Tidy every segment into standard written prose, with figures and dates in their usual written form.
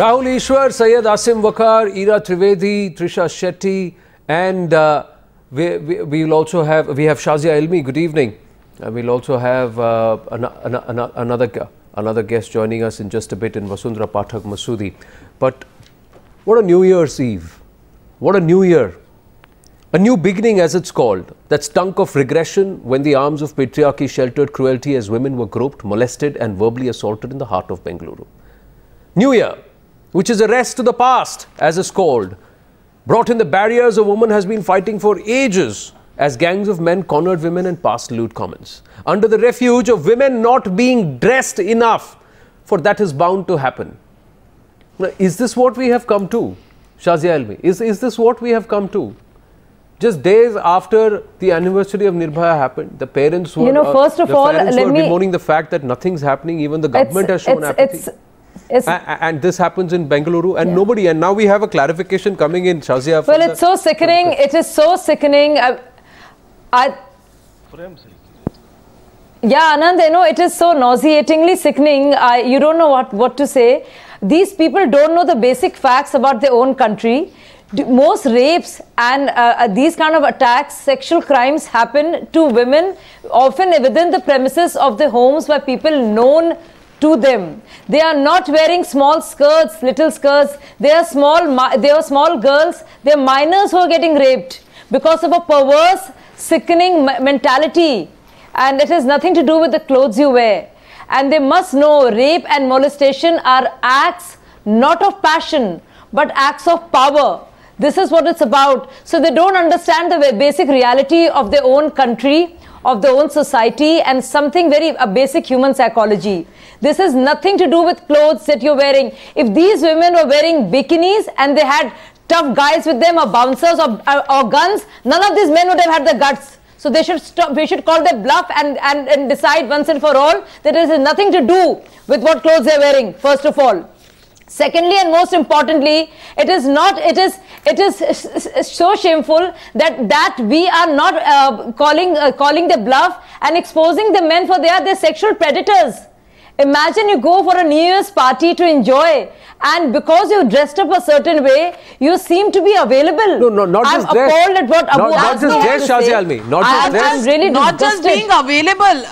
Rahul Ishwar, Syed Asim Waqar, Ira Trivedi, Trisha Shetty, and we will also have Shazia Ilmi. Good evening. We'll also have another guest joining us in just a bit, in Vasundhara Pathak Masoodi. But what a New Year's Eve! What a new year! A new beginning, as it's called, that stunk of regression when the arms of patriarchy sheltered cruelty as women were groped, molested and verbally assaulted in the heart of Bengaluru. New Year, which is a rest to the past, as is called, brought in the barriers a woman has been fighting for ages as gangs of men cornered women and passed lewd comments. Under the refuge of women not being dressed enough, for that is bound to happen. Is this what we have come to? Shazia Ilmi, is this what we have come to? Just days after the anniversary of Nirbhaya happened, the parents were, first of all, bemoaning the fact that nothing's happening. Even the government has shown apathy. And this happens in Bengaluru, and nobody. And now we have a clarification coming in, Shazia. Well, it's so sickening. It is so sickening. Yeah, Anand, it is so nauseatingly sickening. You don't know what to say. These people don't know the basic facts about their own country. Most rapes and these kind of attacks, sexual crimes happen to women, often within the premises of the homes by people known to them. They are not wearing small skirts, little skirts. They are small girls. They are minors who are getting raped because of a perverse, sickening mentality. And it has nothing to do with the clothes you wear. And they must know rape and molestation are acts not of passion, but acts of power. This is what it's about. So they don't understand the basic reality of their own country, of their own society, and something very basic human psychology. This has nothing to do with clothes that you're wearing. If these women were wearing bikinis and they had tough guys with them, or bouncers or guns, none of these men would have had the guts. So they should stop. We should call their bluff and decide once and for all that it has nothing to do with what clothes they're wearing, first of all. Secondly, and most importantly, it is so shameful that we are not calling the bluff and exposing the men for their sexual predators. Imagine you go for a New Year's party to enjoy, and because you dressed up a certain way, you seem to be available. No, not I'm just dress. appalled at what Abu not just dress, Shazia Ilmi. Not just dress. I'm really not just being available.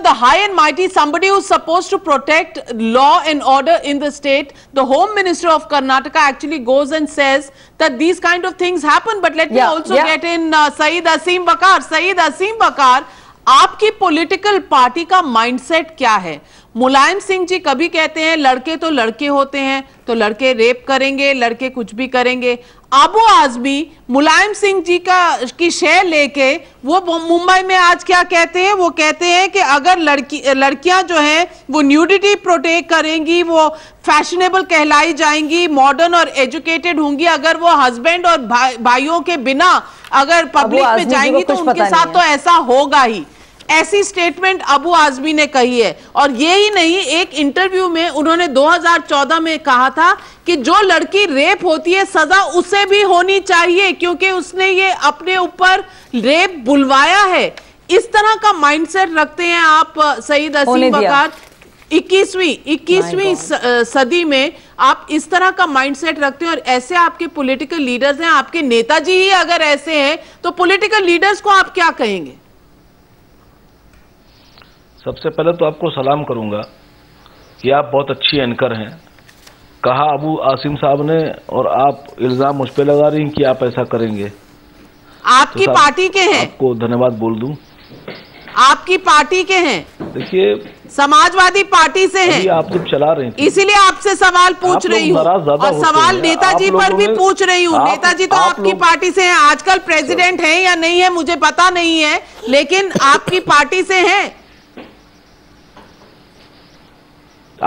The high and mighty, somebody who's supposed to protect law and order in the state, the Home Minister of Karnataka actually goes and says that these kind of things happen. But let me also get in Syed Asim Waqar. Syed Asim Waqar, आपकी political party का mindset क्या है? मुलायम सिंह जी कभी कहते हैं लड़के तो लड़के होते हैं, तो लड़के रेप करेंगे, लड़के कुछ भी करेंगे. अबू आजमी मुलायम सिंह जी की शेयर लेके वो मुंबई में आज क्या कहते हैं? वो कहते हैं कि अगर लड़कियां जो हैं वो न्यूडिटी प्रोटेक्ट करेंगी, वो फैशनेबल कहलाई जाएंगी, मॉडर्न और एजुकेटेड होंगी, अगर वो हस्बैंड और भाइयों के बिना अगर पब्लिक में जाएंगी तो उनके साथ तो ऐसा होगा ही. ऐसी स्टेटमेंट अबू आजमी ने कही है. और ये ही नहीं, एक इंटरव्यू में उन्होंने 2014 में कहा था कि जो लड़की रेप होती है सजा उसे भी होनी चाहिए, क्योंकि उसने ये अपने ऊपर रेप बुलवाया है. इस तरह का माइंडसेट रखते हैं आप सईद असीम वकार. 21वीं सदी में आप इस तरह का माइंडसेट रखते हैं, और ऐसे आपके पॉलिटिकल लीडर्स हैं. आपके नेताजी ही अगर ऐसे हैं तो पॉलिटिकल लीडर्स को आप क्या कहेंगे? सबसे पहले तो आपको सलाम करूंगा कि आप बहुत अच्छी एंकर हैं. कहा अबू आसिम साहब ने, और आप इल्जाम मुझ पे लगा रही हैं कि आप ऐसा करेंगे. आपकी तो पार्टी के हैं. आपको धन्यवाद बोल दूं. आपकी पार्टी के हैं. देखिए, समाजवादी पार्टी से हैं. आप जब चला रहे हैं इसीलिए आपसे सवाल पूछ रही हूँ, और सवाल नेताजी पर भी पूछ रही हूँ. नेताजी तो आपकी पार्टी से हैं. आजकल प्रेसिडेंट हैं या नहीं है मुझे पता नहीं है, लेकिन आपकी पार्टी से हैं.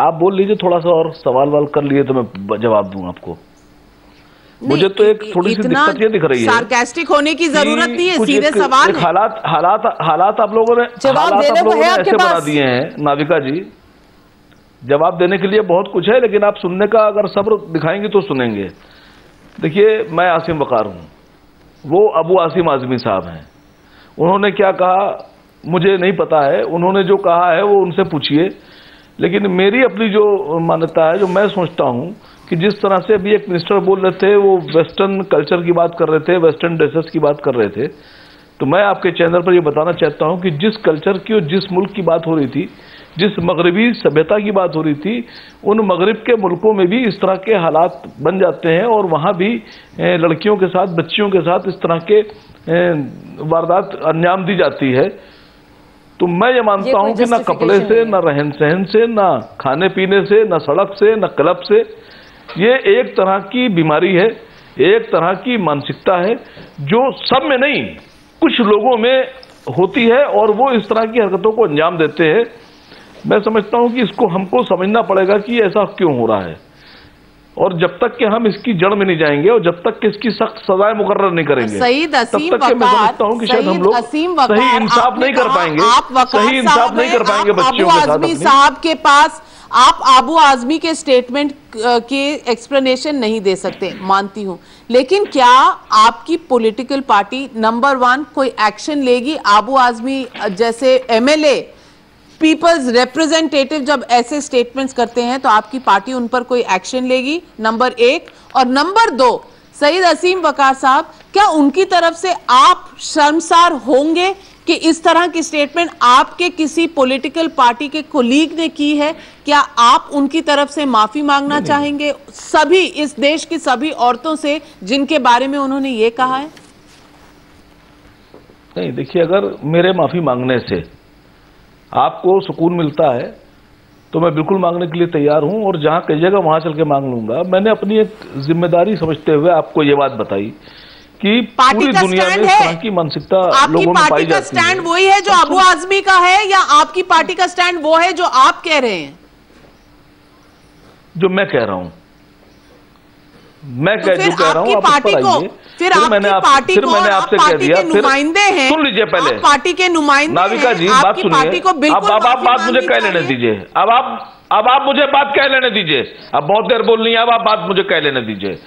आप बोल लीजिए, थोड़ा सा और सवाल कर लिए तो मैं जवाब दूं आपको. मुझे तो एक थोड़ी सी दिक्कत ये दिख रही है, सार्कास्टिक होने की जरूरत नहीं है, सीधे सवाल है. हालात आप लोगों ने ऐसे बना दिए हैं नाविका जी. जवाब देने के लिए बहुत कुछ है, लेकिन आप सुनने का अगर सब्र दिखाएंगे तो सुनेंगे. देखिए, मैं आसिम वकार हूं, वो अबू आसिम आजमी साहब हैं. उन्होंने क्या कहा मुझे नहीं पता है. उन्होंने जो कहा है वो उनसे पूछिए. लेकिन मेरी अपनी जो मान्यता है, जो मैं सोचता हूं कि कि जिस तरह से अभी एक मिनिस्टर बोल रहे थे, वो वेस्टर्न कल्चर की बात कर रहे थे, वेस्टर्न ड्रेसेस की बात कर रहे थे, तो मैं आपके चैनल पर ये बताना चाहता हूं कि जिस कल्चर की और जिस मुल्क की बात हो रही थी, जिस मगरबी सभ्यता की बात हो रही थी, उन मगरिब के मुल्कों में भी इस तरह के हालात बन जाते हैं और वहां भी लड़कियों के साथ, बच्चियों के साथ इस तरह के वारदात अंजाम दी जाती है। तो मैं ये मानता हूं कि ना कपड़े से, ना रहन सहन से, ना खाने पीने से, ना सड़क से, ना क्लब से, ये एक तरह की बीमारी है, एक तरह की मानसिकता है जो सब में नहीं, कुछ लोगों में होती है और वो इस तरह की हरकतों को अंजाम देते हैं। मैं समझता हूं कि इसको हमको समझना पड़ेगा कि ऐसा क्यों हो रहा है, और जब तक कि हम इसकी जड़ में नहीं जाएंगे और जब तक कि इसकी सख्त सजाएं मुकर्रर नहीं करेंगे, तब तक कि मैं समझता हूं कि शायद हम लोग सही इंसाफ नहीं कर पाएंगे, सही इंसाफ नहीं कर पाएंगे बच्चियों के साथ। साहब के पास आप आबू आजमी के स्टेटमेंट के एक्सप्लेनेशन नहीं दे सकते, मानती हूं, लेकिन क्या आपकी पॉलिटिकल पार्टी नंबर 1 कोई एक्शन लेगी? आबू आजमी जैसे एमएलए, पीपल्स रिप्रेजेंटेटिव जब ऐसे स्टेटमेंट्स करते हैं तो आपकी पार्टी उन पर कोई एक्शन लेगी? नंबर 1। और नंबर 2, सईद असीम वकार साहब, क्या उनकी तरफ से आप शर्मसार होंगे कि इस तरह की स्टेटमेंट आपके किसी पॉलिटिकल पार्टी के कोलीग ने की है? क्या आप उनकी तरफ से माफी मांगना चाहेंगे सभी, इस देश की सभी औरतों से जिनके बारे में उन्होंने ये कहा है? नहीं, देखिए, अगर मेरे माफी मांगने से आपको सुकून मिलता है तो मैं बिल्कुल मांगने के लिए तैयार हूं, और जहां कहिएगा वहां चल के मांग लूंगा। मैंने अपनी एक जिम्मेदारी समझते हुए आपको ये बात बताई कि पूरी दुनिया में इस तरह की मानसिकता लोगों में पाई जाती है। स्टैंड वही है जो अबू आजमी का है, या आपकी पार्टी का स्टैंड वो है जो आप कह रहे हैं? जो मैं कह रहा हूं, मैं जो कह रहा हूं, आप पार्टी को, फिर मैंने आपसे कह दिया, नुमाइंदे हैं, सुन लीजिए पहले, पार्टी के नुमाइंदे नाविका जी, बात सुनिए, अब आप बात मुझे कह लेने दीजिए, अब आप मुझे बात कह लेने दीजिए, अब बहुत देर बोलनी है, अब आप बात मुझे कह लेने दीजिए।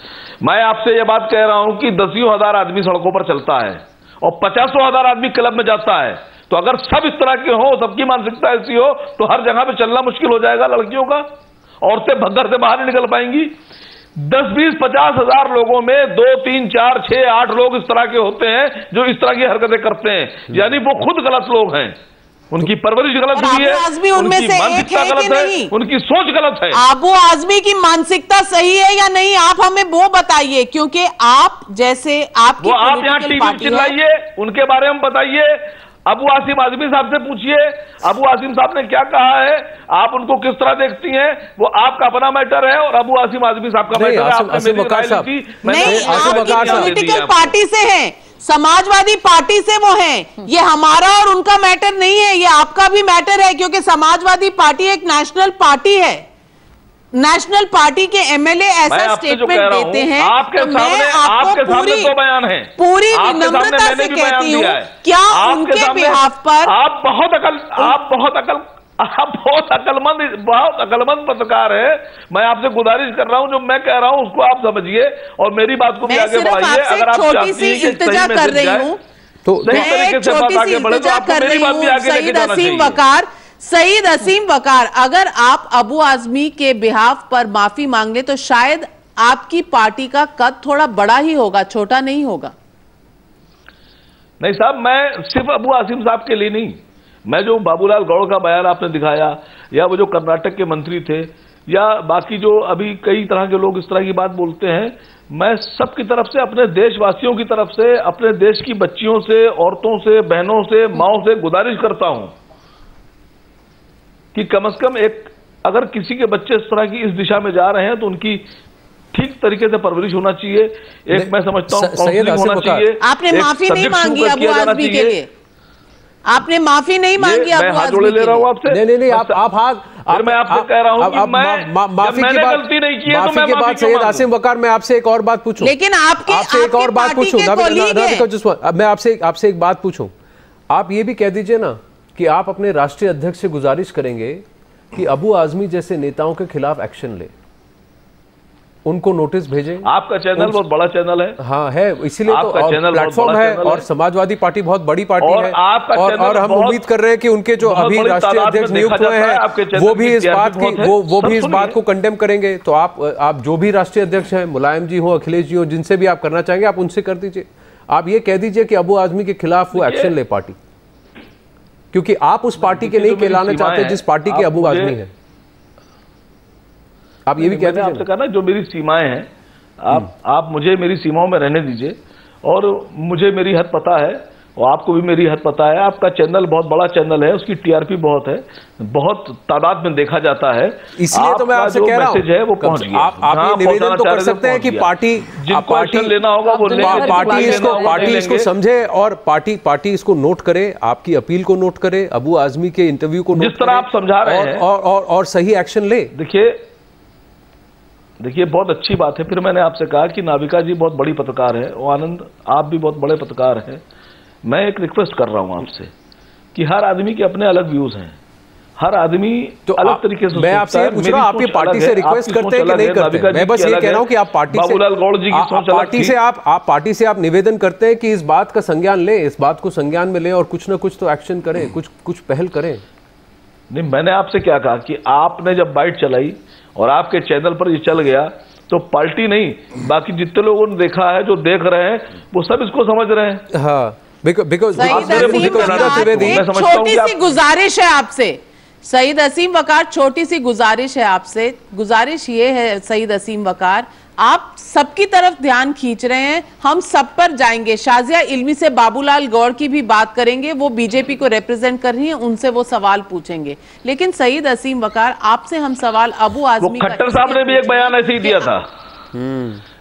मैं आपसे ये बात कह रहा हूं कि 10,000 आदमी सड़कों पर चलता है और 50,000 आदमी क्लब में जाता है, तो अगर सब इस तरह के हो, सबकी मानसिकता ऐसी हो, तो हर जगह पे चलना मुश्किल हो जाएगा लड़कियों का, औरतें घर से बाहर नहीं निकल पाएंगी। 10, 20, 50,000 लोगों में 2, 3, 4, 6, 8 लोग इस तरह के होते हैं जो इस तरह की हरकतें करते हैं, यानी वो खुद गलत लोग हैं, उनकी परवरिश गलत हुई है, उनकी मानसिकता गलत है, उनकी सोच गलत है। आबू आजमी की मानसिकता सही है या नहीं, आप हमें वो बताइए, क्योंकि आप जैसे आपकी आप यहाँ टीवी पर चिल्लाइए, उनके बारे में बताइए, अबू आसिम आजमी साहब से पूछिए अबू आसिम साहब ने क्या कहा है, आप उनको किस तरह देखती हैं, वो आपका अपना मैटर है और अबू आसिम आजमी साहब का मैटर है। आपने मेरी राय ली थी, मैंने पॉलिटिकल पार्टी से हैं, समाजवादी पार्टी से वो हैं, ये हमारा और उनका मैटर नहीं है, ये आपका भी मैटर है, क्योंकि समाजवादी पार्टी एक नेशनल पार्टी है। नेशनल पार्टी के एमएलए ऐसा स्टेटमेंट देते हैं, आपके तो सामने, आपके सामने दो बयान हैं, पूरी विनम्रता से कहती हूँ, क्या उनके बिहाफ पर आप बहुत अकलमंद पत्रकार है, मैं आपसे गुजारिश कर रहा हूं, जो मैं कह रहा हूं उसको आप समझिए और मेरी बात को भी आगे बढ़ाइए। अगर आप छोटी सी इल्तिजा कर रही हूँ, तो सही तरीके से बात आगे बढ़े तो आपको मेरी बात भी आगे लेके जाना चाहिए। सईद असीम वकार, अगर आप अबू आजमी के बिहाफ पर माफी मांग ले तो शायद आपकी पार्टी का कद थोड़ा बड़ा ही होगा, छोटा नहीं होगा। नहीं साहब, मैं सिर्फ अबू आसिम साहब के लिए नहीं, मैं जो बाबूलाल गौड़ का बयान आपने दिखाया, या वो जो कर्नाटक के मंत्री थे, या बाकी जो अभी कई तरह के लोग इस तरह की बात बोलते हैं, मैं सबकी तरफ से, अपने देशवासियों की तरफ से, अपने देश की बच्चियों से, औरतों से, बहनों से, माओं से गुजारिश करता हूं कि कम से कम एक, अगर किसी के बच्चे इस तरह की इस दिशा में जा रहे हैं तो उनकी ठीक तरीके से परवरिश होना चाहिए। एक मैं समझता हूं काउंसलिंग होना चाहिए। आपने माफी नहीं मांगी अबू आजमी के लिए, आपने माफी नहीं मांगी अबू आजमी के लिए। ले रहा हूं आपसे, नहीं, आप मैं आपसे कह रहा हूं कि मैंने गलती नहीं की है, तो मैं माफी सैयद आसिम वकार, मैं आपसे एक और बात पूछूं, लेकिन आपसे एक और बात पूछूं, मैं आपसे एक बात पूछूं, आप ये भी कह दीजिए ना कि आप अपने राष्ट्रीय अध्यक्ष से गुजारिश करेंगे कि अबू आजमी जैसे नेताओं के खिलाफ एक्शन ले। उनको नोटिस भेजें। आपका चैनल बहुत बड़ा चैनल है। हाँ है, इसीलिए तो प्लेटफॉर्म है, और समाजवादी पार्टी बहुत बड़ी पार्टी है, और हम उम्मीद कर रहे हैं कि उनके जो अभी राष्ट्रीय अध्यक्ष नियुक्त हुए हैं वो भी इस बात को कंडेम करेंगे। तो आप जो भी राष्ट्रीय अध्यक्ष हैं, मुलायम जी हो, अखिलेश जी हो, जिनसे भी आप करना चाहेंगे आप उनसे कर दीजिए। आप ये कह दीजिए कि अबू आजमी के खिलाफ वो एक्शन ले पार्टी, क्योंकि आप उस पार्टी के नहीं कहलाना चाहते जिस पार्टी के अबू आजमी है। आप ये भी कहते हैं, आपसे कहा ना जो मेरी सीमाएं हैं, आप मुझे मेरी सीमाओं में रहने दीजिए, और मुझे मेरी हद पता है और आपको भी मेरी हद पता है। आपका चैनल बहुत बड़ा चैनल है, उसकी टीआरपी बहुत है, बहुत तादाद में देखा जाता है, इसलिए तो मैं आपसे कह रहा हूं, है वो पहुंच गया। आप ये निवेदन तो कर सकते हैं कि पार्टी लेना होगा वो पार्टी इसको समझे, और पार्टी इसको नोट करे, आपकी अपील को नोट करे, अबू आजमी के इंटरव्यू को नोट करे, जिस तरह आप समझा रहे हैं, और सही एक्शन ले। देखिए बहुत अच्छी बात है। फिर मैंने आपसे कहा कि नाविका जी बहुत बड़ी पत्रकार है, और आनंद आप भी बहुत बड़े पत्रकार हैं। मैं एक रिक्वेस्ट कर रहा हूं आपसे कि हर आदमी के अपने अलग व्यूज हैं, हर आदमी तो अलग तरीके से। मैं आपसे ये पूछ रहा हूं, आपकी पार्टी से रिक्वेस्ट करते हैं कि नहीं करते? मैं बस ये कह रहा हूं कि आप बाबूलाल गौड़ जी की सोच पार्टी से आप निवेदन करते हैं कि इस बात का संज्ञान ले, इस बात को संज्ञान में ले, और कुछ ना कुछ तो एक्शन करें, कुछ पहल करें। नहीं, मैंने आपसे क्या कहा कि आपने जब बाइट चलाई और आपके चैनल पर ये चल गया, तो पार्टी नहीं, बाकी जितने लोगों ने देखा है, जो देख रहे हैं, वो सब इसको समझ रहे हैं। हाँ, बिकॉज़ छोटी सी गुजारिश है आपसे सईद असीम वकार, छोटी सी गुजारिश है आपसे। गुजारिश ये है सईद असीम वकार, आप सबकी तरफ ध्यान खींच रहे हैं, हम सब पर जाएंगे। शाजिया इल्मी से बाबूलाल गौड़ की भी बात करेंगे, वो बीजेपी को रिप्रेजेंट कर रही हैं, उनसे वो सवाल पूछेंगे। लेकिन सईद असीम वकार, आपसे हम सवाल अबू आजमी, खट्टर साहब ने भी एक बयान ऐसे ही दिया था,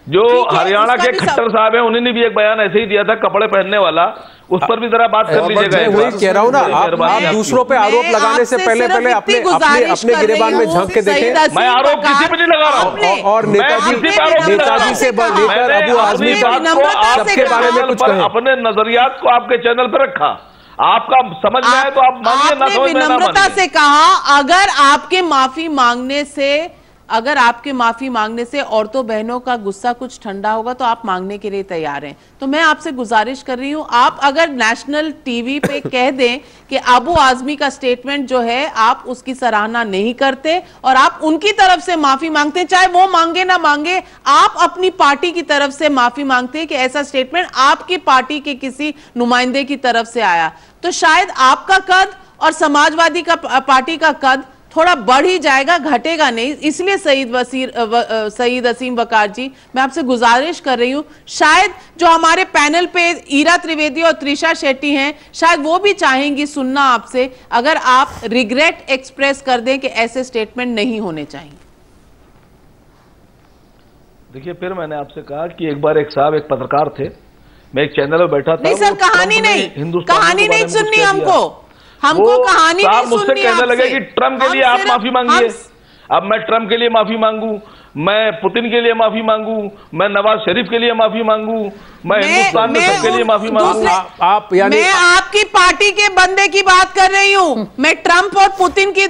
जो हरियाणा के खट्टर साहब हैं, उन्होंने भी एक बयान ऐसे ही दिया था, कपड़े पहनने वाला, उस पर भी जरा बात कर लीजिएगा। मैं वही कह रहा हूं ना, आप दूसरों पे आरोप लगाने से पहले अपने गिरेबान में झांक के देखें। मैं आरोप किसी पे नहीं लगा रहा हूं, और नेताजी से लेकर अबू आजमी सबके बारे में कुछ कहें। अपने नजरियात को आपके चैनल पर रखा, आपका समझ में आए तो आप मानिए, ना समझ में ना मानिए। विनम्रता से कहा, अगर आपके माफी मांगने से औरतों बहनों का गुस्सा कुछ ठंडा होगा तो आप मांगने के लिए तैयार हैं। तो मैं आपसे गुजारिश कर रही हूं, आप अगर नेशनल टीवी पे कह दें कि अबू आजमी का स्टेटमेंट जो है आप उसकी सराहना नहीं करते और आप उनकी तरफ से माफी मांगते, चाहे वो मांगे ना मांगे, आप अपनी पार्टी की तरफ से माफी मांगते हैं कि ऐसा स्टेटमेंट आपकी पार्टी के किसी नुमाइंदे की तरफ से आया, तो शायद आपका कद और समाजवादी का पार्टी का कद थोड़ा बढ़ ही जाएगा, घटेगा नहीं। इसलिए सईद असीम वकार जी, मैं आपसे गुजारिश कर रही हूं, शायद जो हमारे पैनल पे ईरा त्रिवेदी और त्रिशा शेट्टी हैं, शायद वो भी चाहेंगी सुनना आपसे, अगर आप रिग्रेट एक्सप्रेस कर दें कि ऐसे स्टेटमेंट नहीं होने चाहिए। देखिए, फिर मैंने आपसे कहा कि एक बार एक साहब, एक पत्रकार थे, मैं एक चैनल में बैठा था। नहीं सर, कहानी नहीं सुननी हमको कहानी नहीं सुननी। मुझसे कहने लगे कि ट्रम्प के लिए आप माफी मांगिए। अब मैं ट्रम्प के लिए माफी मांगू, मैं पुतिन के लिए माफी मांगू, मैं नवाज शरीफ के लिए माफी मांगू, मैं हिंदुस्तान में सबके लिए माफी मांगू। आप यानी मैं आपकी पार्टी के बंदे की बात कर रही हूं, मैं ट्रम्प और पुतिन की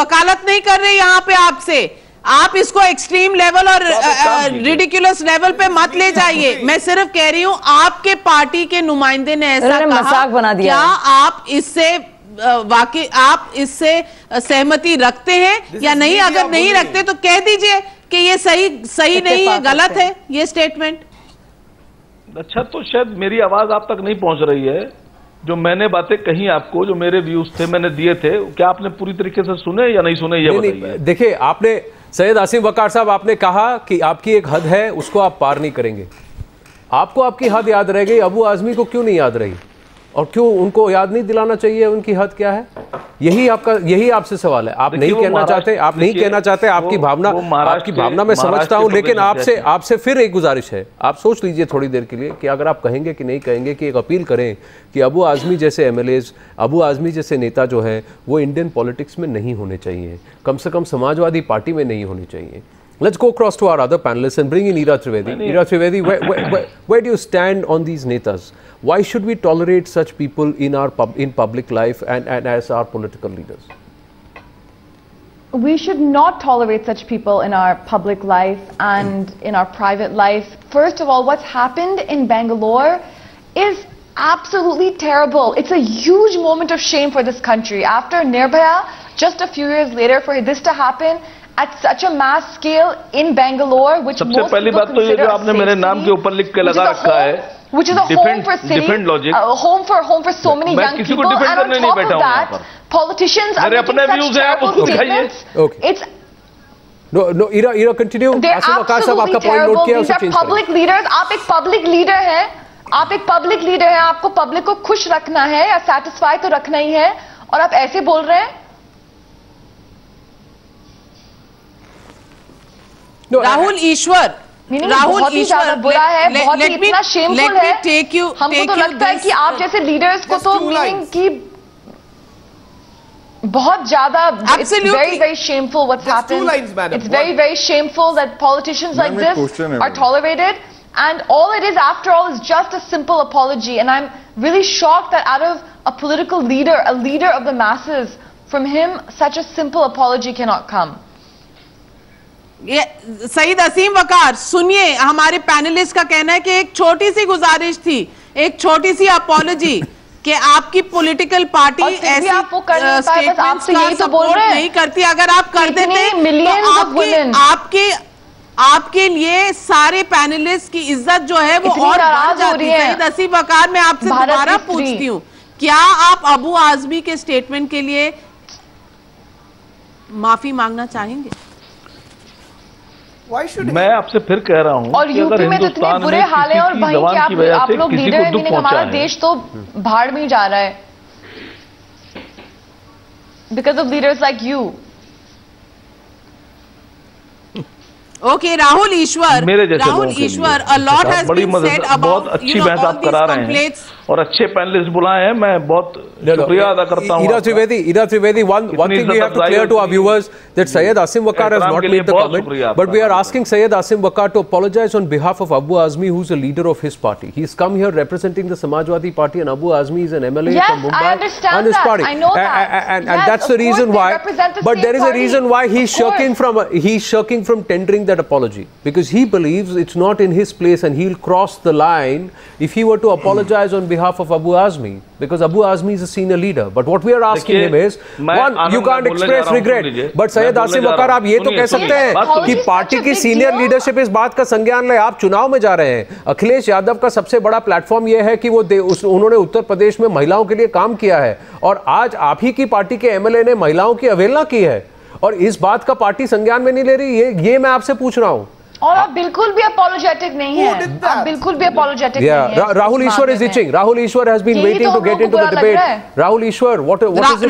वकालत नहीं कर रही यहाँ पे आपसे। आप इसको एक्सट्रीम लेवल और रिडिकुलस लेवल पे मत ले जाइए। मैं सिर्फ कह रही हूं, आपके पार्टी के नुमाइंदे ने ऐसा कहा, मजाक बना दिया। क्या आप इससे सहमति रखते हैं या नहीं? अगर नहीं रखते तो कह दीजिए कि ये सही नहीं है, गलत है ये स्टेटमेंट। अच्छा, तो शायद मेरी आवाज आप तक नहीं पहुंच रही है। जो मैंने बातें कही आपको, जो मेरे व्यूज थे, मैंने दिए थे, क्या आपने पूरी तरीके से सुने या नहीं सुने, ये बताइए। देखिए, आपने सैयद आसिम वकार साहब, आपने कहा कि आपकी एक हद है, उसको आप पार नहीं करेंगे। आपको आपकी हद याद रह गई, अबू आजमी को क्यों नहीं याद रही? और क्यों उनको याद नहीं दिलाना चाहिए उनकी हद क्या है? यही आपसे सवाल है। आप नहीं कहना चाहते, आपकी भावना मैं समझता हूं, लेकिन आपसे फिर एक गुजारिश है, आप सोच लीजिए थोड़ी देर के लिए कि अगर आप कहेंगे कि नहीं कहेंगे, कि एक अपील करें कि अबू आजमी जैसे एमएलएज, अबू आजमी जैसे नेता जो है वो इंडियन पॉलिटिक्स में नहीं होने चाहिए, कम से कम समाजवादी पार्टी में नहीं होने चाहिए। Let's go across to our other panelists and bring in Ira Trivedi. Ira Trivedi, where do you stand on these netas? Why should we tolerate such people in public life and as our political leaders? we should not tolerate such people in our public life and in our private life. First of all, what's happened in Bangalore is absolutely terrible. It's a huge moment of shame for this country. After Nirbhaya, just a few years later, for this to happen at such a mass scale in Bangalore, which most people consider a safe city, which is a home for cities, home for so many young people, and on top of that, politicians are making such terrible statements. It's no, Ira, continue. They're absolutely terrible. These are public leaders. आप एक public leader हैं. आप एक public leader हैं. आपको public को खुश रखना है या satisfy तो रखना ही है. और आप ऐसे बोल रहे हैं. No, Rahul Ishwar. बहुत ही ज्यादा बुरा है, बहुत ही इतना शेमफुल है. हमको तो लगता है कि आप जैसे लीडर्स को तो मीनिंग की बहुत ज्यादा. It's very, very shameful what's happened. It's very, very shameful that politicians like this are tolerated. And all it is, after all, is just a simple apology. And I'm really shocked that out of a political leader, a leader of the masses, from him, such a simple apology cannot come. Saeed असीम वकार, सुनिए, हमारे panelist का कहना है कि एक छोटी सी गुजारिश थी, एक छोटी सी अपॉलॉजी कि आपकी पॉलिटिकल पार्टी ऐसी स्टेटमेंट्स का सपोर्ट नहीं करती. अगर आप कर देते तो आपके लिए सारे पैनलिस्ट की इज्जत जो है वो और बढ़ जाती है. सईद असीम वकार, मैं आपसे दोबारा पूछती हूँ, क्या आप अबू आजमी के स्टेटमेंट के लिए माफी मांगना चाहेंगे? मैं आपसे फिर कह रहा हूं और यूपी में तो इतने बुरे हाल है और वहीं के आप लोग लीडर हैं, मीनिंग हमारा देश तो भाड़ में जा रहा है because of leaders like you. Okay, Rahul Ishwar, a lot has been said about all these complaints. और अच्छे पैनलिस्ट बुलाए हैं, मैं बहुत शुक्रिया अदा करता हूं. Ira Trivedi, one thing we have to clear to our viewers that Syed Asim Waqar has not made the comment, but we are asking Syed Asim Waqar to apologize on behalf of Abu Azmi, who is a leader of his party. He has come here representing the Samajwadi Party, and Abu Azmi is an MLA from Mumbai and his party. I know that. And that's the reason why. But there is a reason why he's shirking from tendering that apology, because he believes it's not in his place, and he'll cross the line if he were to apologize on behalf of Abu Azmi, because Abu Azmi is a senior leader. But what we are asking him is, one, you can't express regret. But Syed Asim Waqar, आप ये तो कह सकते हैं कि party की senior leadership इस बात का संज्ञान ले. आप चुनाव में जा रहे हैं. अखिलेश यादव का सबसे बड़ा प्लेटफॉर्म ये है कि वो उन्होंने उत्तर प्रदेश में महिलाओं के लिए काम किया है, और आज आप ही की पार्टी के एमएलए ने महिलाओं की अवहेलना की है, और इस बात का पार्टी संज्ञान में नहीं ले रही. ये मैं आपसे पूछ रहा हूँ. और आप बिल्कुल भी apologetic नहीं हैं. आप बिल्कुल भी apologetic नहीं हैं. Rahul Ishwar is itching. Rahul Ishwar has been waiting to get into the debate. Rahul Ishwar, what is it?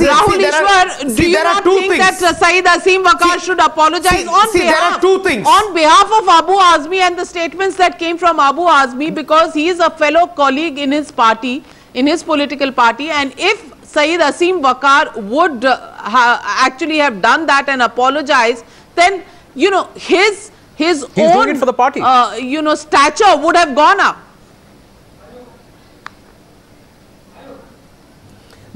Rahul Ishwar, do you not think that Syed Asim Waqar should apologize on behalf of Abu Azmi and the statements that came from Abu Azmi, because he is a fellow colleague in his party, in his political party, and if Syed Asim Waqar would actually have done that and apologized, then his own doing it for the party. Stature would have gone up.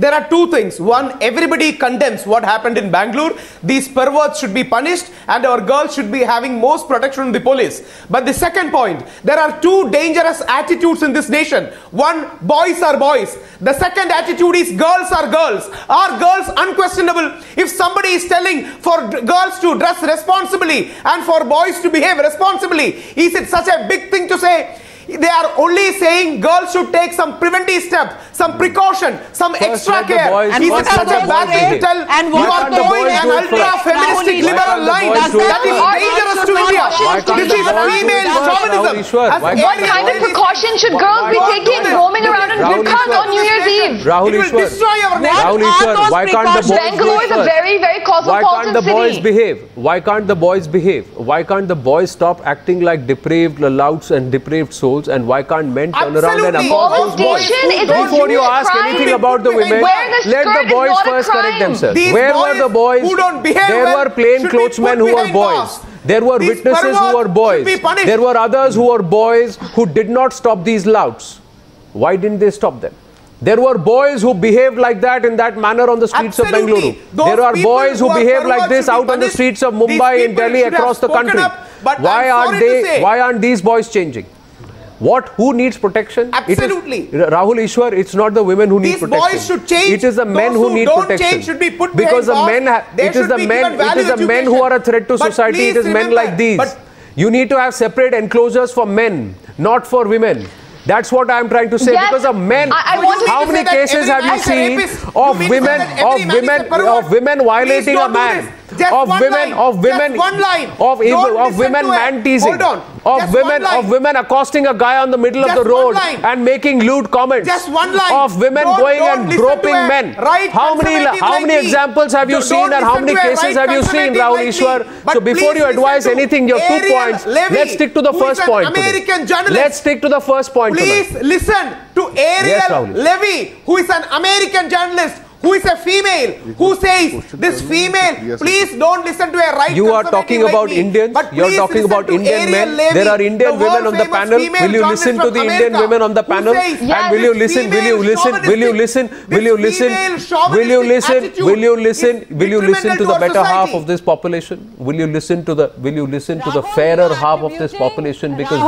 There are two things. One, everybody condemns what happened in Bangalore. These perverts should be punished and our girls should be having most protection from the police. But the second point, there are two dangerous attitudes in this nation. One, boys are boys. The second attitude is girls are girls. Are girls unquestionable? If somebody is telling for girls to dress responsibly and for boys to behave responsibly, is it such a big thing to say? They are only saying girls should take some preventive steps, some precaution, some extra care. And is it such a bad thing to tell? And you are going an ultra-feministic liberal line that is dangerous to India. This is female chauvinism. What kind of precaution should girls be taking roaming around in burqas on New Year's Eve? Rahul Ishwar, why can't the boys Bangalore is a very, very cosmopolitan city. Why can't the boys behave? Why can't the boys stop acting like depraved louts and depraved souls? And why can't men turn around and oppose those boys? Before you ask anything about the women, let the boys first correct themselves. Where were the boys? There were plain clothesmen who were boys. There were witnesses who were boys. There were others who were boys who did not stop these louts. Why didn't they stop them? There were boys who behaved like that in that manner on the streets of Bengaluru. There are boys who behave like this out on the streets of Mumbai, in Delhi, across the country. Why aren't these boys changing? Who needs protection? Absolutely. Rahul Ishwar, it's not the women who need protection. These boys should change. It is the men who need protection. Change should be put because the men, it is the men who are a threat to society. It is men like these. You need to have separate enclosures for men, not for women. That's what I am trying to say. Yes, because of men, how many cases have you seen of women violating a man? Of women man teasing, of women accosting a guy on the middle of the road and making lewd comments, of women going and groping men. How many examples have you seen and how many cases have you seen, Rahul Ishwar? So before you advise anything, your 2 points, let's stick to the first point. Let's stick to the first point. Please listen to Ariel Levy, who is an American journalist, who is a female, who says this female, please don't listen to a right. You are talking about Indians, you are talking about Indian men. There are Indian women on the panel. Will you listen to the Indian women on the panel? And will you listen to the better half of this population? Will you listen to the fairer half of this population? Because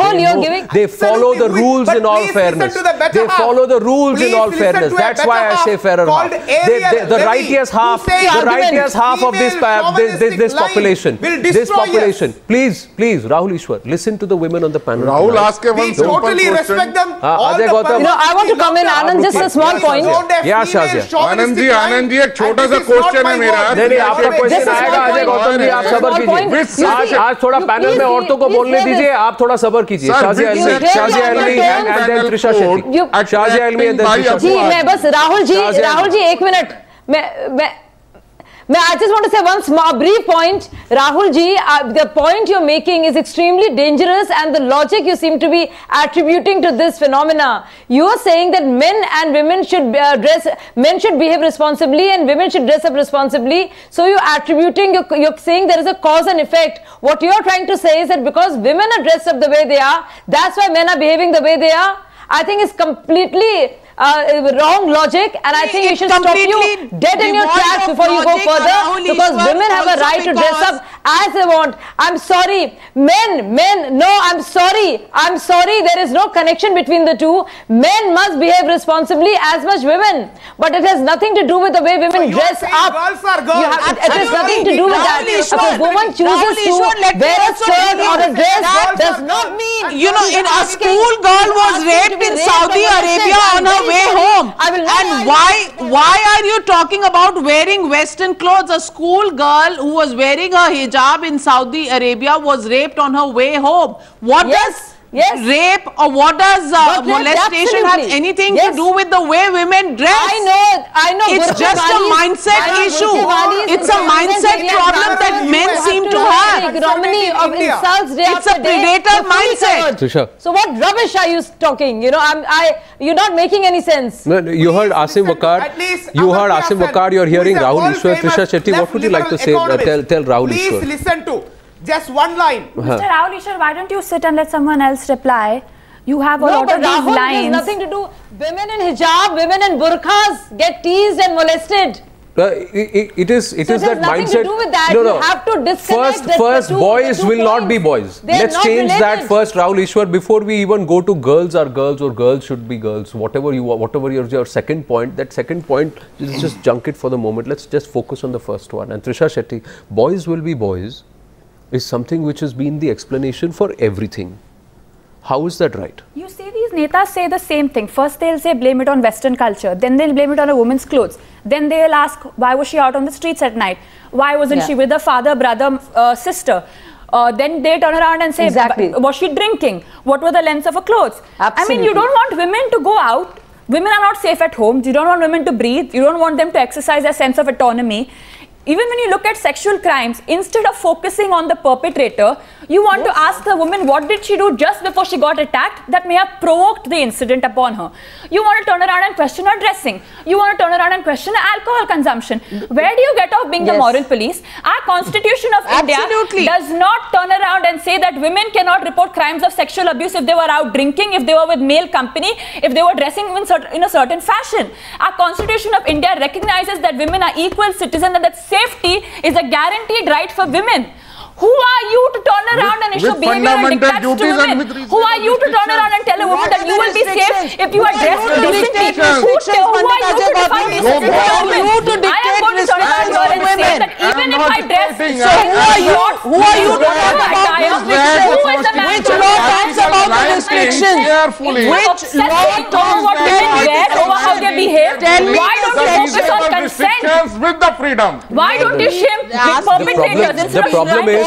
they follow the rules in all fairness. They follow the rules in all fairness. That's why I say fairer half. The righteous half of this population. Please, Rahul Ishwar, listen to the women on the panel. Rahul, ask one simple totally respect them. I want to come in, Anand, just a small point. Yeah, Shazia. Anand ji, एक छोटा सा question है मेरा. नहीं, आपका question आएगा. अजय गौतम जी, आप सब्र कीजिए. आज थोड़ा पैनल में औरतों को बोलने दीजिए. आप थोड़ा सब्र कीजिए. Shazia अलमी and then Trisha Shetty. Shazia अलमी and then Trisha Shetty. जी, मैं बस Rahul ji 1 minute. I just want to say one small brief point. Rahul ji, the point you're making is extremely dangerous, and the logic you seem to be attributing to this phenomena. You are saying that men and women should men should behave responsibly and women should dress up responsibly. So you're attributing, you're saying there is a cause and effect. What you're trying to say is that because women are dressed up the way they are, that's why men are behaving the way they are. I think it's completely wrong logic, and I think you should stop you dead in your tracks before you go further, because women have a right to dress up as they want. I'm sorry, men, no, I'm sorry, there is no connection between the two. Men must behave responsibly as much women, but it has nothing to do with the way women dress up. Girls are girls. It has nothing to do with that. If a woman chooses to wear a skirt or a dress, does not mean, you know, a school girl was raped in Saudi Arabia on her way home. And why are you talking about wearing Western clothes? A school girl who was wearing her hijab in Saudi Arabia was raped on her way home. What does rape or what does molestation have anything to do with the way women dress? I know. It's just a mindset issue. It's a mindset problem that men seem to have. It's a predator mindset. So what rubbish are you talking? You know, you're not making any sense. No, you heard Asim Wakar. You're hearing Rahul Ishwar, Trisha Shetty. What would you like to say? Tell Rahul Ishwar. Please listen to just one line. Mr. Rahul Ishwar, why don't you sit and let someone else reply? You have a lot of these Rahul, lines. It has nothing to do. Women in hijab, women in burqas get teased and molested. It is that mindset. To do with that. No. You have to disconnect First, boys will not be boys. Let's change that first, Rahul Ishwar. Before we even go to girls are girls or girls should be girls, whatever your second point. That second point, just junk it for the moment. Let's just focus on the first one. And Trisha Shetty, boys will be boys is something which has been the explanation for everything. How is that right? You see, these netas say the same thing. First they'll say blame it on Western culture, then they'll blame it on a woman's clothes, then they'll ask why was she out on the streets at night, why wasn't she with her father, brother, sister. Then they turn around and say, was she drinking, what were the lengths of her clothes? Absolutely. I mean, you don't want women to go out. Women are not safe at home. You don't want women to breathe. You don't want them to exercise their sense of autonomy. Even when you look at sexual crimes, instead of focusing on the perpetrator, you want to ask the woman what did she do just before she got attacked that may have provoked the incident upon her. You want to turn around and question her dressing. You want to turn around and question her alcohol consumption. Where do you get off being the moral police? Our Constitution of India does not turn around and say that women cannot report crimes of sexual abuse if they were out drinking, if they were with male company, if they were dressing in a certain fashion. Our Constitution of India recognizes that women are equal citizens and that safety is a guaranteed right for women. Who are you to turn around and issue behavior and dictate to women? Who are you to turn around and tell a woman that you will be safe if you are dressed decently? Who are you to define decency for a woman? I am going to turn around here and say that even if I dress, so who are you to turn around? Who is the man to talk about the restrictions? Which law talks what women wear over how they behave? Why don't you focus on consent? With the freedom. Why don't you shame perpetrators instead of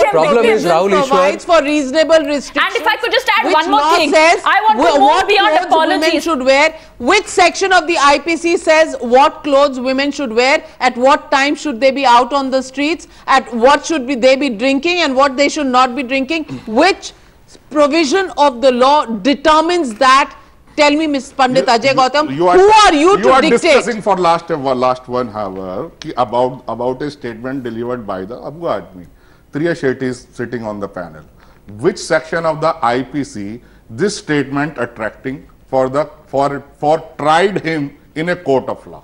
problem is Rahul Ishwar provides for reasonable restrictions. And if I could just add one more thing, says I want to move beyond apologies. Women should wear. Which section of the IPC says what clothes women should wear, at what time should they be out on the streets, at what should they be drinking and what they should not be drinking? Which provision of the law determines that? Tell me, Ms. Pandit Ajay Gautam, who are you to dictate? You are discussing for last 1 hour about a statement delivered by the Abu Admi. Priya Shetty is sitting on the panel. Which section of the IPC this statement attracting for tried him in a court of law?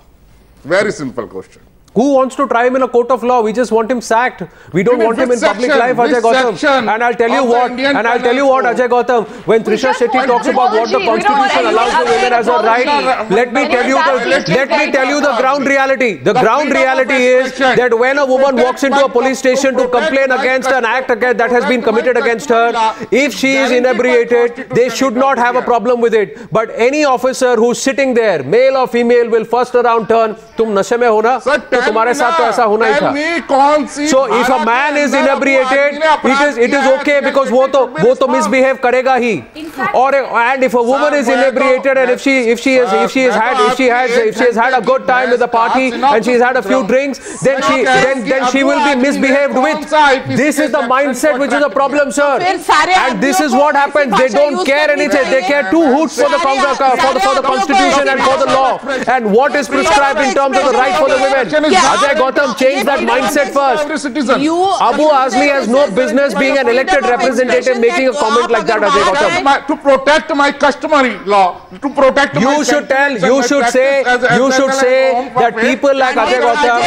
Very simple question. Who wants to try him in a court of law? We just want him sacked. We don't want him in public life, Ajay Gautam. And I'll tell you what, Ajay Gautam, when Trisha Shetty talks about what the Constitution allows the women as a right, let me tell you the ground reality. The ground reality is that when a woman walks into a police station to complain against an act that has been committed against her, if she is inebriated, they should not have a problem with it. But any officer who's sitting there, male or female, will first around turn, "Tum nashe mein ho na?" तुम्हारे साथ तो ऐसा होना ही था. So if a man is inebriated, it is okay because वो तो misbehave करेगा ही. And if a woman is inebriated and if she has had a good time with the party and she's had a few drinks, then she will be misbehaved with. This is the mindset which is a problem, sir. And this is what happens. They don't care anything. They care two hoots for the Constitution and for the law. And what is prescribed in terms of the right for the women. Ajay Gautam, change that mindset first. Abu Azmi has no business being an elected representative making a comment like that, Ajay Gautam. To protect my customary law, to protect you should say that people like Ajay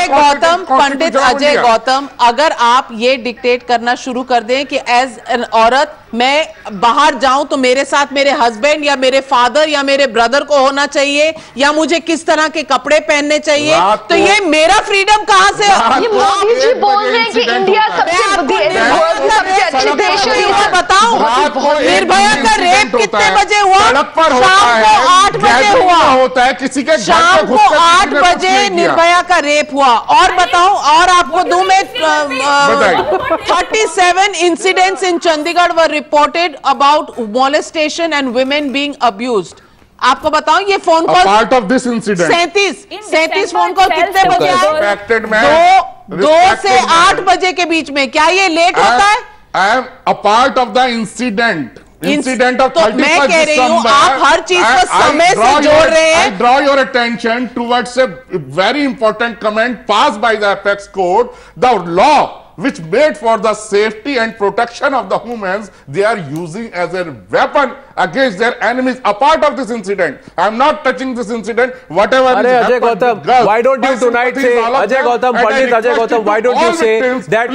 Gautam, Pandit Ajay Gautam, अगर आप ये dictate करना शुरू कर दें कि as an औरत मैं बाहर जाऊं तो मेरे साथ मेरे हस्बैंड या मेरे फादर या मेरे ब्रदर को होना चाहिए या मुझे किस तरह के कपड़े पहनने चाहिए, तो ये मेरा फ्रीडम कहां से? ये मोदी जी बोल रहे हैं कि इंडिया सबसे अच्छी देश है. इसे बताओ निर्भया का रेप कितने बजे हुआ? शाम को 8 बजे हुआ होता है. किसी के शाम को 8 बजे निर्भया का रेप हुआ. और बताओ, और आपको दूं मैं 37 incidents in Chandigarh were reported about molestation and women being abused. आपको बताऊं ये phone call part of this incident 37 phone call कितने बजे आए? 2 से 8 बजे के बीच में. क्या ये लेट होता है? I am a part of the incident of 31st December. आप हर चीज को समय से जोड़ रहे हैं. I draw your attention towards a very important comment passed by the apex court. The law which made for the safety and protection of the women, they are using as a weapon against their enemies. A part of this incident, I am not touching this incident. Whatever is Ajay Gautam, why don't you tonight say, Ajay Gautam, Pandit Ajay Gautam, why don't you say that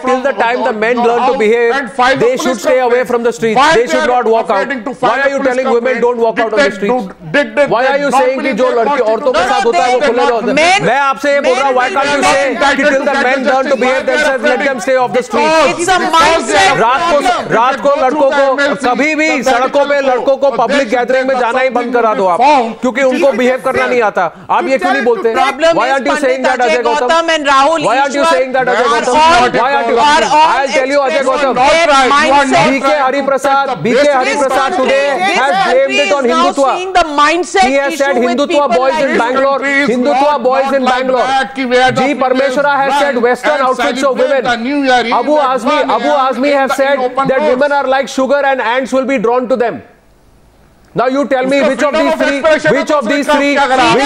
till the time the men learn to behave, they should stay away from the streets. They should not walk out. Why are you telling women don't walk out on the streets? Why are you saying कि जो लड़की औरतों के साथ होता है वो खुले होते हैं? मैं आपसे ये बोल रहा हूँ, why can't you say कि till the men learn to behave themselves, let them stay off the streets? It's a mindset. रात को लड़कों को कभी भी सड़क लड़कों को पब्लिक गैदरिंग में जाना ही बंद करा दो आप, क्योंकि उनको बिहेव करना नहीं आता। आप ये क्यों नहीं बोलते? Why aren't you saying that, Ajay Gautam? Why aren't you saying that, Ajay Gautam? Why aren't you? I'll tell you, Ajay Gautam. B.K. Hariprasad today has blamed it on Hindutva. He has said Hindutva boys in Bangalore. Hindutva boys in Bangalore. G. Parmeshwara has said Western outfits of women. Abu Azmi have said that women are like sugar and ants will be drawn to them. Now you tell me which of these three are making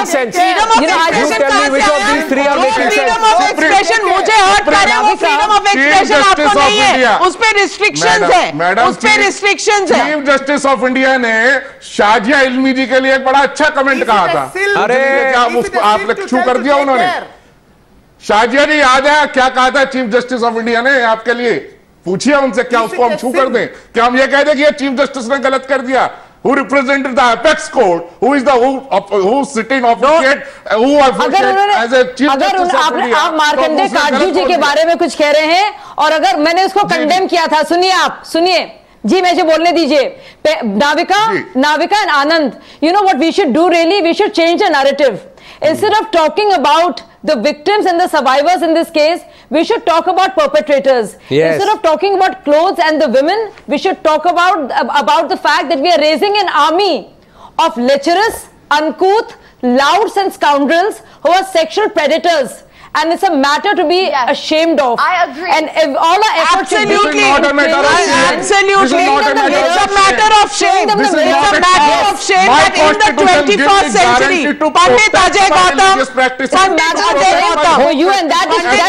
sense. You tell me which of these three are making sense. Freedom of expression मुझे hurt कर रहा है, वो freedom of expression आपको नहीं है, उस पे restrictions है, उस पे restrictions है। चीफ जस्टिस ऑफ इंडिया ने शाजिया इल्मी जी के लिए एक बड़ा अच्छा कमेंट कहा था। अरे आपने छू कर दिया उन्होंने। शाजिया जी याद है क्या कहा था चीफ जस्टिस ऑफ इंडिया ने आपके लिए? पूछिए उनसे, क्या उसको हम छू कर दें? क्या हम ये कह दें कि ये चीफ जस्टिस ने गलत कर दिया? Who represented the apex court? Who is the who sitting officiate? Who as a chief justice of India? आप मार्कंडे काटजू जी के बारे में कुछ कह रहे हैं, और अगर मैंने उसको कंडेम किया था, सुनिए जी, मुझे बोलने दीजिए। Navika and Anand, you know what we should do really? We should change the narrative. Instead of talking about the victims and the survivors in this case, we should talk about perpetrators. Yes. Instead of talking about clothes and the women, we should talk about the fact that we are raising an army of lecherous, uncouth, louds and scoundrels who are sexual predators. And it's a matter to be ashamed of. I agree. And all our efforts should be not a matter of shame. Absolutely. It's a matter of shame. It's a matter of shame that in the 21st century, Pandit Ajay Gautam, for you, and that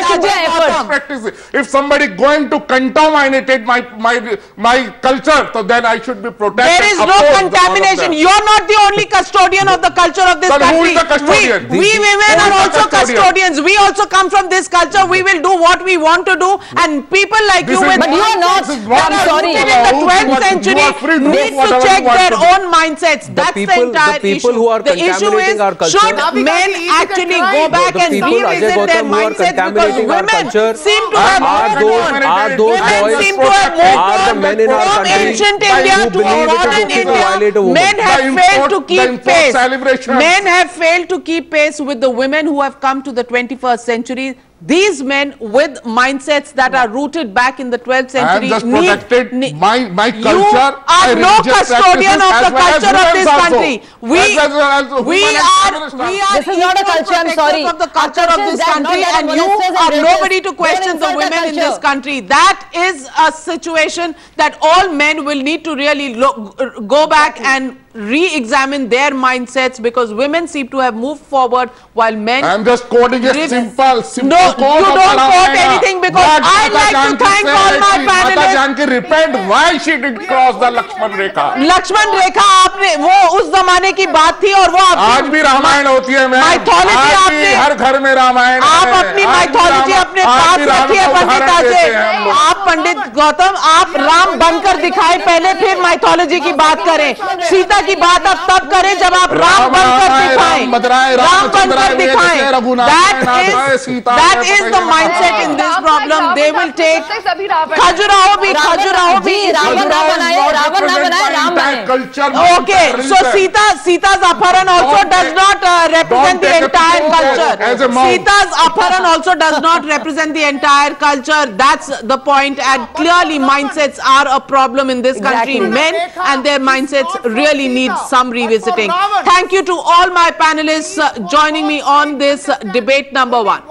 should be our effort. If somebody going to contaminate my culture, so then I should be protected. There is no contamination. You're not the only custodian of the culture of this country. Who is the custodian? We women are also custodians. We also come from this culture. We will do what we want to do, and people like you with but you are not. I'm sorry. In the 12th century need to check their own mindsets. That's the entire issue. The issue is, should men actually go back and revisit their mindsets, because women seem to have moved on. Women seem to have moved on from ancient India to modern India. Men have failed to keep pace. Men have failed to keep pace with the women who have come to the 21st century. These men with mindsets that are rooted back in the 12th century. I am just protected my culture. You are no custodian of the culture of this country. We are. This is not a culture. I'm sorry. Of the culture of this country, and you are nobody to question the women in this country. That is a situation that all men will need to really go back and re-examine their mindsets, because women seem to have moved forward while men. I am just quoting a simple. No, you don't quote anything, because I like to thank all my panelists. Mata Janki repent why she did cross the Lakshman Rekha. Lakshman Rekha आपने वो उस जमाने की बात थी, और वो आज भी रामायण होती है। माइथोलॉजी आपने हर घर में रामायण। आप अपनी माइथोलॉजी अपने पास रखिए पंडित अजय। आप पंडित गौतम, आप राम बनकर दिखाए पहले, फिर माइथोलॉजी की बात करें। सीता की बात आप तब करें जब आप राम बनकर दिखाएं, राम बनकर दिखाएं। That is the mindset in this problem. They will take Khajuraho भी रावण ना बनाए राम बनाए। Okay, so Sita's Apharan also does not represent the entire culture. Sita's Apharan also does not represent the entire culture. That's the point, and clearly mindsets are a problem in this country. Men and their mindsets really need some revisiting. Thank you to all my panelists joining me on this debate number 1.